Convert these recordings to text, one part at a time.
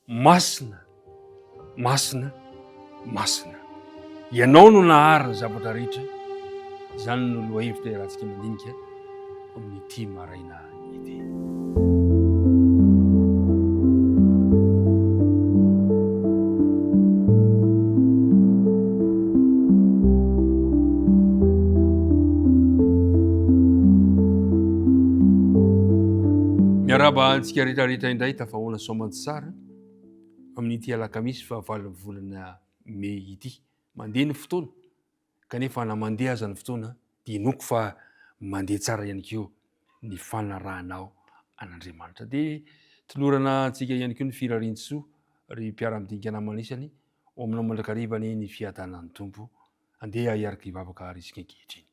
masina, masina, masina. Ianao no naharina zavatra rehetra. Izany no lohahevitra rahantsika mandinika amin'ity maraina ity. Miaraba antsika rehetrarehetra indray tafahoana soamantsara amin'ity alakamisy fahavalo volana Mey ity. Mandeha ny fotoana kanefa na mandeha aza ny fotoana dia inoko fa mandeha tsara ihany koa ny fanarahanao an'Andriamanitra. Dia tolorana antsika ihany koa ny firarian-tsoa ry mpiara-midinika namana isany ao aminao mandrakarivany ny fiadanan'ny Tompo andeha hiaraka hivavaka risika ankehitriny.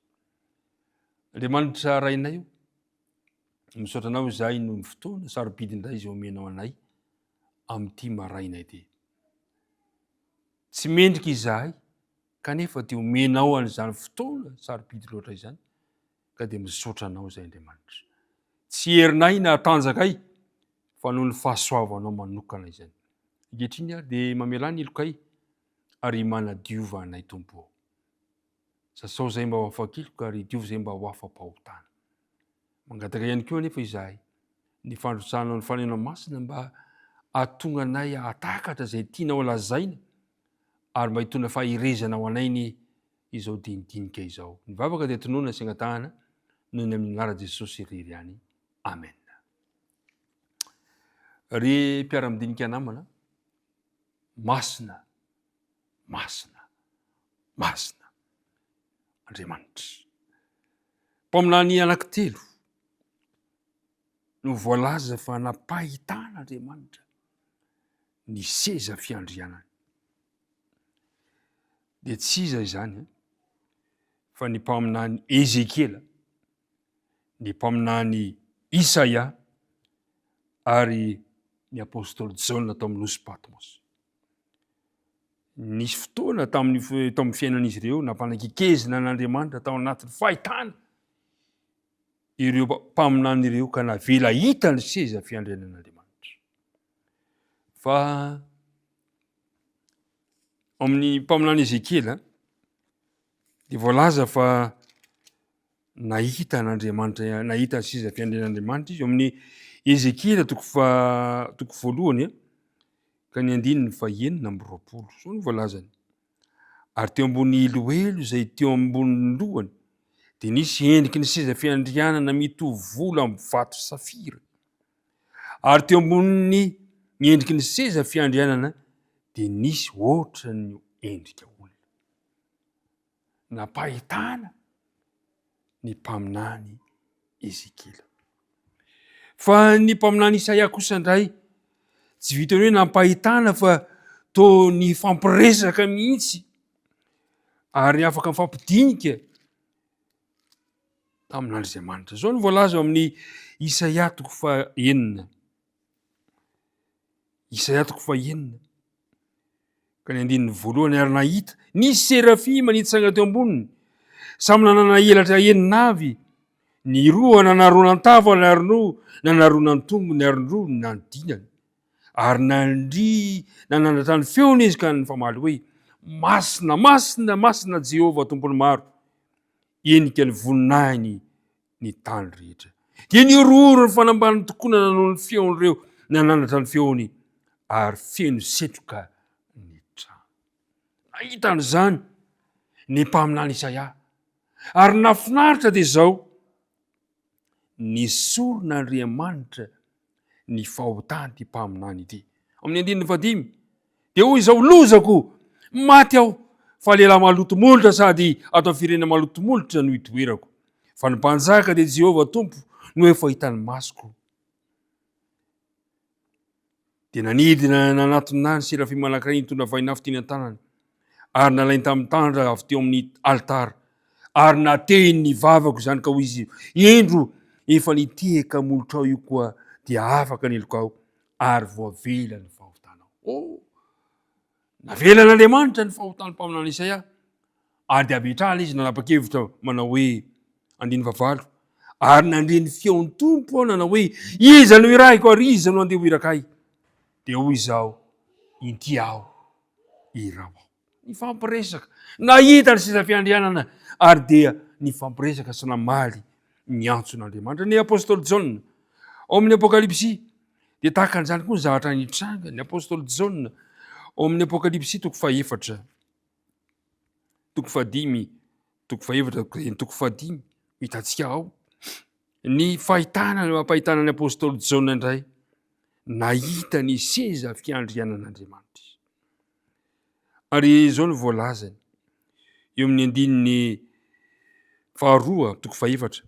Andriamanitra rainay misaotra anao izahay no fotoana sarobidy indray izay omenao anay amin'ity maraina ity. Tsy mendrika izahay kanefa dia omenao an'izany fotoana sarobidy loatra izany ka dia misaotra anao izay Andriamanitra. Tsy herinay na tanjakay fa noho ny fahasoavanao manokana izany. Ankehitriny ary dia mamelà ny elokay ary manadiova anay Tompo. Sasao izay mba ho afa-kiloka ary diova izay mba ho afa-pahotana. Mangataka ihany koa anefa izahay ny fandrotsahana ny fanena masina mba ahatonga anay hatakatra izay tianao lazaina ary mba hitondra fahirezana ao anay ny izao dinidinika izao. Ny vavaka dia tonoana sy angatahana noho ny amin'ny anarana Jesosy irery ihany. Amen. Ry mpiara-midinika namana, masina, masina, masina Andriamanitra. Mpaminany anankitelo no voalaza fa napahitana Andriamanitra ny seza fiandrianana. Dia tsy iza izany fa ny mpaminany Ezekela, ny mpaminany Isaia ary ny apôstôly Jaona tao amin'ny nosy Patmos. Nisy fotoana tao amin'ny fiainan'izy ireo nampanakekezina n'Andriamanitra tao anatin'ny fahitana ireo mpaminany ireo ka navela hita ny seza fiandrianan'Andriamanitra. Fa amin'ny mpaminany Ezekela dia voalaza fa nahita n'Andriamanitra, nahita ny seza fiandrianan'Andriamanitra izy amin'ny Ezekela toko voalohany ka ny 19:20 so ny voalazany. Ary teo ambony eloelo izay teo ambony lohany dia nisy endriky ny seza fiandrianana mitovy volo amin'ny vato safira. Ary teo ambony ny endriky ny seza fiandrianana dia nisy ohatry ny endrika olona. Napahitana ny mpaminany Ezekela. Fa ny mpaminany Isaia kosa indray tsy vitany hoe nampahitana fa toa ny fampiresaka mihitsy ary afaka mifampidinika amin'Andriamanitra. Zao ny voalaza amin'ny Isaia 9. Isaia 9 ka ny 1 ary nahita nisy serafima nitsanga teo amboniny, samy nanana elatra eninavy, ny roa nanaronan-tava ny arono, nanaronan tongony ary ny roa nanodinany. Ary nanandratra ny feony izy ka nifamaly hoe masina, masina, masina Jehova tompony maro, enika ny voninahiny ny tany rehetra. Dia niorohoro ny fanamban'ny tokonana noho ny feony ireo nanandratra ny feony ary feno setroka ny trano. Nahita an'izany ny mpaminany Isaia ary nafinaritra dia zao nisoron'Andriamanitra ny fahotany ty mpaminany ity. Amin'ny 15 dia hoy izao, lozako maty aho fa lehilahy maloto molotra sady ato amin'ny firenena maloto molotra no hitoerako. Fa ny mpanjaka dia Jehova Tompo no efa hitany masoko. Dia nanidina nanatonany serafima anankiray nitondra vainafo teny an-tanany ary nalainy tamin'ny tandra avy teo amin'ny altara ary natehiny ny vavako izany ka hoy izy, endro efa nitehaka molotra ao io koa dia afaka nilokao ary voavela ny fahotanao. Navela n'Andriamanitra ny fahotany mpaminany Isaia ary dia abetrahana izy nanapa-kevitra manao hoe 19 ary nandre ny feon'ny Tompo aho nanao hoe iza no irahiko ary iza no andeha ho irakay. Dia hoy izao, inty aho irao aho. Ny fampiresaka nahita ny seza fiandrianana ary dia ny fampiresaka sy namaly ny antson'Andriamanitra. Ny apôstôly Jaona ao amin'ny Apokalipsy dia tahaka an'izany koa ny zavatra nitranga ny apôstôly Jaona ao amin'ny Apokalipsy 4:4, 5, 4:5 hitantsika ao ny fahitana ny mampahitana ny apôstôly Jaona indray nahita ny seza fiandrianan'Andriamanitra. Ary izao no voalazany eo amin'ny 2:4,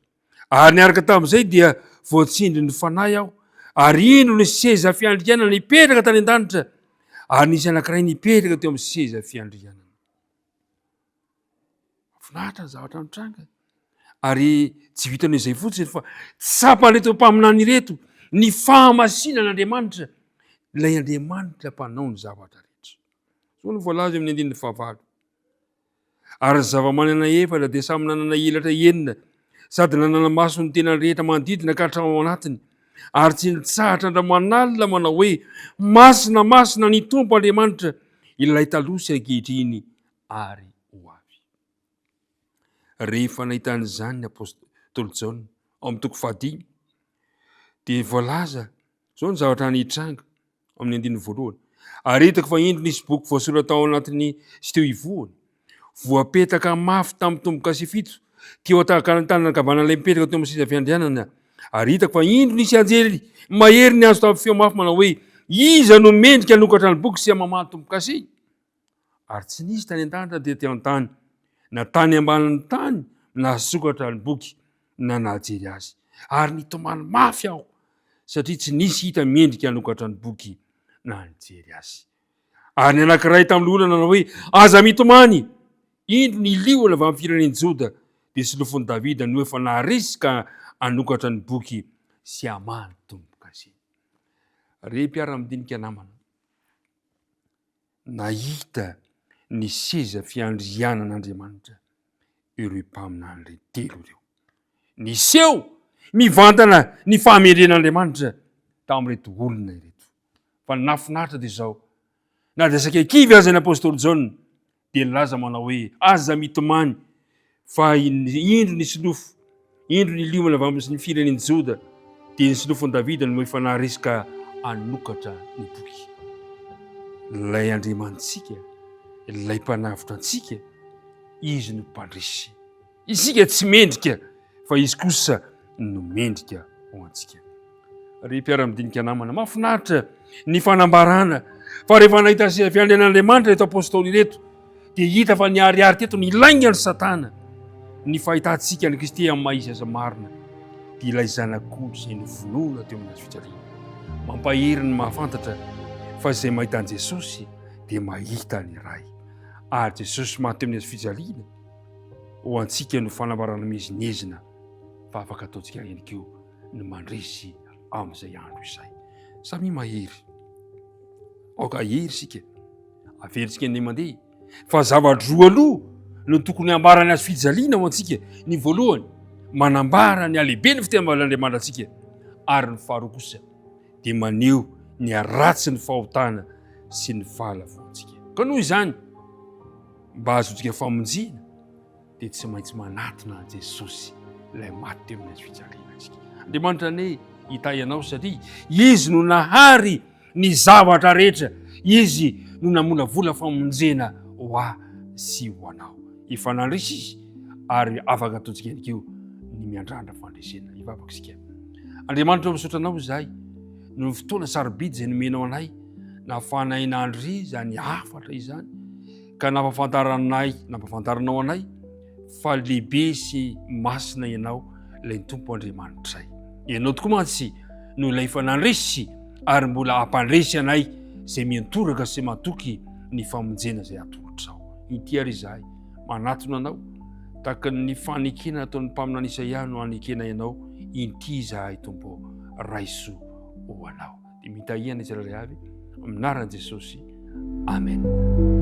ary niaraka tamin'izay dia voatsindry ny fanahy aho, ary ino ny seza fiandrianana nipetraka tany an-danitra, ary nisy anankiray nipetraka teo amin'ny seza fiandrianana. Finahitra ny zavatra mitranga. Ary tsy vitany izay fotsiny fa tsapan'ireto mpaminany ireto ny fahamasinan'Andriamanitra, ilay Andriamanitra mpanao ny zavatra rehetra. So ny voalaza amin'ny 9:9. Ary zava-manana efatra dia samy nanana elatra enina, sady nanana maso ny tena rehetra manodidina ka hatrao anatiny, ary tsy nitsahatra andraman'alina manao hoe masina masina ny Tompo Andriamanitra ilay taloha sy ankehitriny ary ho avy. Rehefa nahitan'izany ny apôstôly Jaona ao amin'ny 5 dia voalaza zao ny zavatra nitranga amin'ny 1:1. Ary hitako fa indro nisy boky voasorata ao anatiny sy teo ivohany, voapetaka mafy tamin'ny tombo-kase 7 teo an-tanàna kavanan'ilay mipetraka teo amin'ny seza fiandrianana. Ary hitako fa indro nisy anjely mahery ny azo tamin'ny feo mafy manao hoe iza no mendrika hanokatra ny boky sy hamamaha tombo-kase. Ary tsy nisy tany an-danitra dia teo an-tany na tany ambanin'ny tany nasokatra ny boky na nahajery azy. Ary nitomany mafy aho satria tsy nisy hita mendrika hanokatra ny boky na nijery azy. Ary ny anankiray tamin'ny olona nanao hoe aza mitomany, indro ny liona avy amin'ny firenen'i Joda dia sy lofon'i Davida no efa naharesika hanokatra ny boky sy hamaha ny tombo-kase. Mpiara-midinika namana, nahita ny seza fiandrianan'Andriamanitra ireo mpaminany telo ireo. Niseho mivantana ny fahamendren'Andriamanitra tamin'ireto olona ireto. Fa nafinaritra dia izao, na dia saika kivy aza ny apôstôly Jaona dia nilaza manao hoe aza mitomany fa indro ny silofo, indro ny liona avy amin'ny firenen'i Joda dia ny silofon'i Davida no efa naharesika hanokatra ny boky. Ilay Andriamantsika, ilay mpanavotra antsika, izy no mpandresy. Isika tsy mendrika fa izy kosa no mendrika ho antsika. Ry mpiara-midinika namana, mahafinaritra ny fanambarana fa rehefa nahita seza fiandrianan'Andriamanitra reto apôstôly ireto dia hita fa ny ariary teto ny laingany Satana ny fahitantsika ny Kristy amin'ny maha-izy marina dia ilay zanak'ondry izay novonoina teo amin'ny fijaliana. Mampahery ny mahafantatra fa izay mahita an'i Jesosy dia mahita ny ray. Ary Jesosy maty amin'ny fijaliana ho antsika no fanambarana mizinezina fa afaka ataontsika ihany koa ny mandresy amin'izay andro izay. Samy mahery, aoka hery isika, averintsika ny mandeha fa zavatra roa aloha no tokony ambarany azy fijaliana ho antsika. Ny voalohany manambara ny alehibe ny fitiavan'Andriamanitra antsika, ary ny faharoa kosa dia maneho ny aratsy ny fahotana sy ny vala ho antsika. Ka noho izany mba azontsika famonjena dia tsy maintsy manatona Jesosy ilay maty teo amin'ny fijaliana antsika. Andriamanitra ne hitay ianao satria izy no nahary ny zavatra rehetra, izy no namolavola famonjena ho ahy sy ho anao. Efa nandresy izy ary afaka ataontsika ihany koa ny miandrandra fandresena. Ivavaka isika. Andriamanitra misaotra anao izahay no fotoana sarobidy izay nomenao anay, nahafahanay nandry izany hafatra izany ka nampafantaranao anay fa lehibe sy masina ianao ilay Tompo Andriamanitray. Ianao tokoa mantsy no ilay efa nandresy ary mbola hampandresy anay izay miantoraka sy matoky ny famonjena izay atolotrao. Ity ary izahay manatona anao tahaka ny fanekena ataon'ny mpaminany Isaia no hanekena ianao. Inty izahay Tompo raiso ho anao. Dia mitahihana tsirairay avy amin'ny anaran'i Jesosy. Amen.